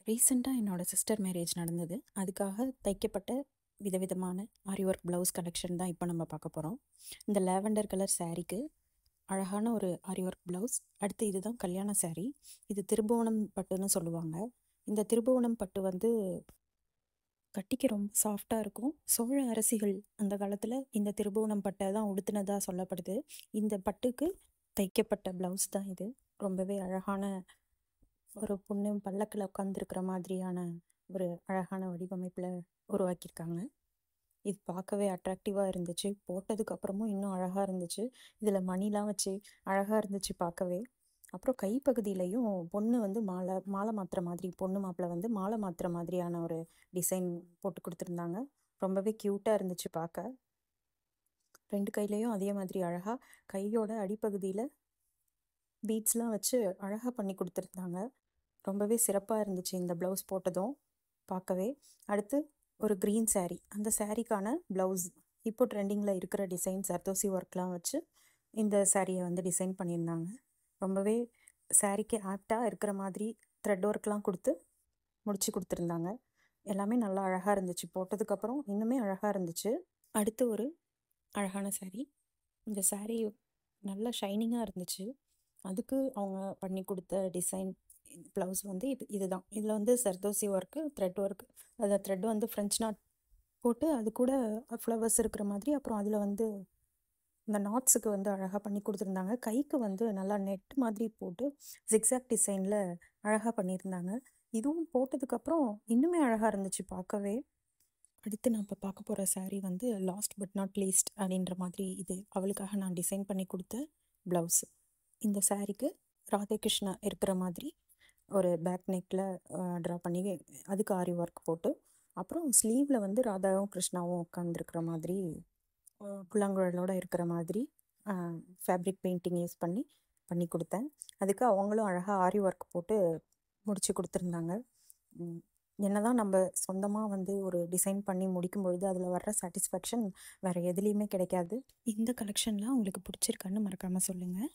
ரீசெண்டாக என்னோட sister marriage நடந்தது. அதுக்காக தைக்கப்பட்ட விதவிதமான ஆரி ஒர்க் ப்ளவுஸ் கலெக்ஷன் தான் இப்போ நம்ம பார்க்க போகிறோம். இந்த லாவெண்டர் கலர் சாரீக்கு அழகான ஒரு ஆரி ஒர்க் ப்ளவுஸ். அடுத்து இதுதான் கல்யாண சாரீ. இது திருபுவனம் பட்டுன்னு சொல்லுவாங்க. இந்த திருபுவனம் பட்டு வந்து கட்டிக்க ரொம்ப சாஃப்டாக இருக்கும். சோழ அரசிகள் அந்த காலத்தில் இந்த திருபுவனம் பட்டை தான் உடுத்தினதாக சொல்லப்படுது. இந்த பட்டுக்கு தைக்கப்பட்ட ப்ளவுஸ் தான் இது. ரொம்பவே அழகான ஒரு பொண்ணு பல்லக்கில் உட்காந்துருக்கிற மாதிரியான ஒரு அழகான வடிவமைப்பில் உருவாக்கியிருக்காங்க. இது பார்க்கவே அட்ராக்டிவாக இருந்துச்சு. போட்டதுக்கு அப்புறமும் இன்னும் அழகாக இருந்துச்சு. இதில் மணிலாம் வச்சு அழகாக இருந்துச்சு பார்க்கவே. அப்புறம் கைப்பகுதியிலையும் பொண்ணு வந்து மாலை மாலை மாத்துற மாதிரி, பொண்ணு மாப்பிள்ளை வந்து மாலை மாத்துற மாதிரியான ஒரு டிசைன் போட்டு கொடுத்துருந்தாங்க. ரொம்பவே க்யூட்டாக இருந்துச்சு பார்க்க. ரெண்டு கையிலையும் அதே மாதிரி அழகாக கையோட அடிப்பகுதியில் பீட்ஸ்லாம் வச்சு அழகாக பண்ணி கொடுத்துருந்தாங்க. ரொம்பவே சிறப்பாக இருந்துச்சு இந்த ப்ளவுஸ் போட்டதும் பார்க்கவே. அடுத்து ஒரு க்ரீன் saree. அந்த சாரீக்கான ப்ளவுஸ் இப்போ ட்ரெண்டிங்கில் இருக்கிற டிசைன் சர்தோசி ஒர்க்லாம் வச்சு இந்த சாரியை வந்து டிசைன் பண்ணியிருந்தாங்க. ரொம்பவே சாரீக்கு ஆப்டாக இருக்கிற மாதிரி த்ரெட் ஒர்க்லாம் கொடுத்து முடிச்சு கொடுத்துருந்தாங்க. எல்லாமே நல்லா அழகாக இருந்துச்சு. போட்டதுக்கப்புறம் இன்னுமே அழகாக இருந்துச்சு. அடுத்து ஒரு அழகான saree. இந்த saree நல்லா ஷைனிங்காக இருந்துச்சு. அதுக்கு அவங்க பண்ணி கொடுத்த டிசைன் ப்ளவுஸ் வந்து இதுதான். இதில் வந்து சர்தோசி ஒர்க்கு, த்ரெட் ஒர்க். அந்த த்ரெட் வந்து ஃப்ரெஞ்ச் நாட் போட்டு அது கூட ஃப்ளவர்ஸ் இருக்கிற மாதிரி, அப்புறம் அதில் வந்து இந்த நாட்ஸுக்கு வந்து அழகாக பண்ணி கொடுத்துருந்தாங்க. கைக்கு வந்து நல்லா நெட் மாதிரி போட்டு ஜிக்ஸாக் டிசைனில் அழகாக பண்ணியிருந்தாங்க. இதுவும் போட்டதுக்கப்புறம் இன்னுமே அழகாக இருந்துச்சு பார்க்கவே. அடுத்து நான் இப்போ பார்க்க போகிற saree வந்து லாஸ்ட் பட் நாட் லீஸ்ட் அப்படின்ற மாதிரி இது அவளுக்காக நான் டிசைன் பண்ணி கொடுத்த ப்ளவுஸ். இந்த சாரீக்கு ராதாகிருஷ்ணா இருக்கிற மாதிரி ஒரு பேக் நெக்கில் ட்ரா பண்ணி அதுக்கு ஆரி ஒர்க் போட்டு, அப்புறம் ஸ்லீவில் வந்து ராதாவும் கிருஷ்ணாவும் உட்காந்துருக்கிற மாதிரி புல்லாங்குழலோடு இருக்கிற மாதிரி ஃபேப்ரிக் பெயிண்டிங் யூஸ் பண்ணி பண்ணி கொடுத்தேன். அதுக்கு அவங்களும் அழகாக ஆரி ஒர்க் போட்டு முடிச்சு கொடுத்துருந்தாங்க. என்னதான் நம்ம சொந்தமாக வந்து ஒரு டிசைன் பண்ணி முடிக்கும் பொழுது அதில் வர்ற சாட்டிஸ்ஃபேக்ஷன் வேறு எதுலேயுமே கிடைக்காது. இந்த கலெக்ஷன்லாம் உங்களுக்கு பிடிச்சிருக்கான்னு மறக்காமல் சொல்லுங்கள்.